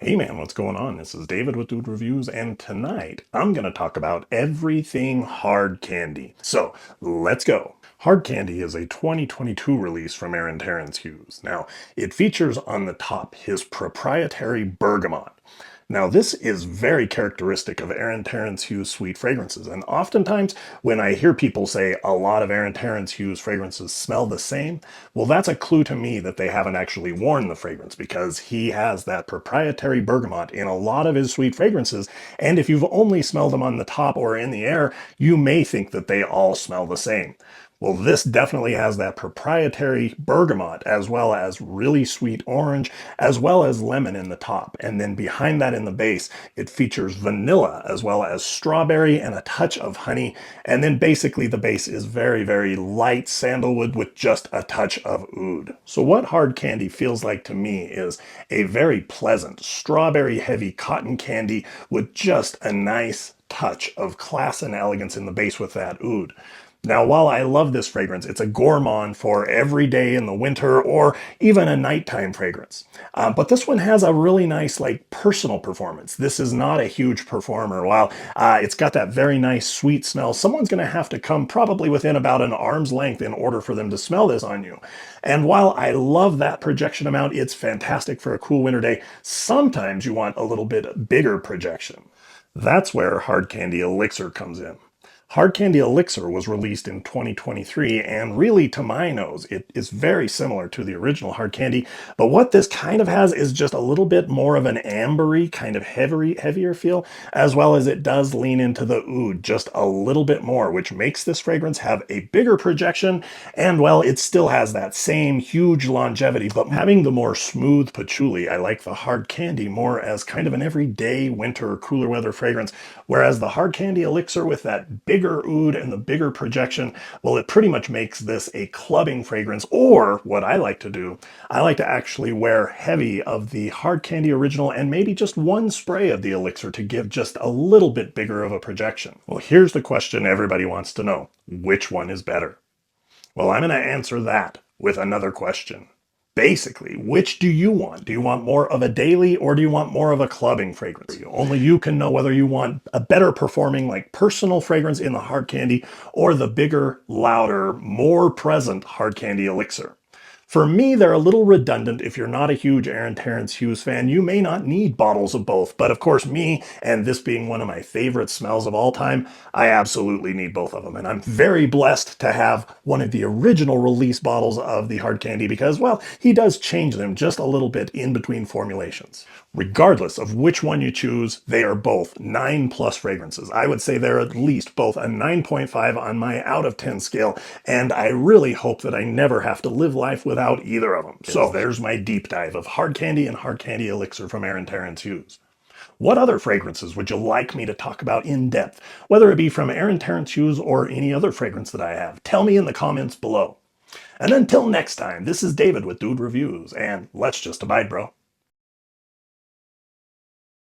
Hey man, what's going on? This is David with Dude Reviews, and tonight I'm going to talk about everything hard candy. So let's go. Hard Candy is a 2022 release from Aaron Terrence Hughes. Now, it features on the top his proprietary bergamot. Now, this is very characteristic of Aaron Terrence Hughes sweet fragrances, and oftentimes when I hear people say a lot of Aaron Terrence Hughes fragrances smell the same, well, that's a clue to me that they haven't actually worn the fragrance because he has that proprietary bergamot in a lot of his sweet fragrances, and if you've only smelled them on the top or in the air, you may think that they all smell the same. Well, this definitely has that proprietary bergamot, as well as really sweet orange, as well as lemon in the top. And then behind that in the base, it features vanilla, as well as strawberry and a touch of honey. And then basically the base is very, very light sandalwood with just a touch of oud. So what hard candy feels like to me is a very pleasant, strawberry heavy cotton candy with just a nice touch of class and elegance in the base with that oud. Now, while I love this fragrance, it's a gourmand for every day in the winter or even a nighttime fragrance. But this one has a really nice, personal performance. This is not a huge performer. While it's got that very nice, sweet smell, someone's going to have to come probably within about an arm's length in order for them to smell this on you. And while I love that projection amount, it's fantastic for a cool winter day. Sometimes you want a little bit bigger projection. That's where Hard Candy Elixir comes in. Hard Candy Elixir was released in 2023, and really, to my nose, it is very similar to the original Hard Candy, but what this kind of has is just a little bit more of an ambery, kind of heavier feel, as well as it does lean into the oud just a little bit more, which makes this fragrance have a bigger projection, and well, it still has that same huge longevity, but having the more smooth patchouli, I like the Hard Candy more as kind of an everyday winter cooler weather fragrance, whereas the Hard Candy Elixir with that bigger oud and the bigger projection, well, it pretty much makes this a clubbing fragrance. Or what I like to do, I like to actually wear heavy of the Hard Candy Original and maybe just one spray of the Elixir to give just a little bit bigger of a projection. Well, here's the question everybody wants to know. Which one is better? Well, I'm going to answer that with another question. Basically, which do you want? Do you want more of a daily or do you want more of a clubbing fragrance? Only you can know whether you want a better performing, personal fragrance in the Hard Candy or the bigger, louder, more present Hard Candy Elixir. For me, they're a little redundant. If you're not a huge Aaron Terrence Hughes fan, you may not need bottles of both. But of course, me, and this being one of my favorite smells of all time, I absolutely need both of them. And I'm very blessed to have one of the original release bottles of the Hard Candy because, well, he does change them just a little bit in between formulations. Regardless of which one you choose, they are both 9+ fragrances. I would say they're at least both a 9.5 on my out of 10 scale, and I really hope that I never have to live life without either of them. So there's my deep dive of Hard Candy and Hard Candy Elixir from Aaron Terrence Hughes. What other fragrances would you like me to talk about in depth, whether it be from Aaron Terrence Hughes or any other fragrance that I have? Tell me in the comments below. And until next time, this is David with Dude Reviews, and let's just abide, bro.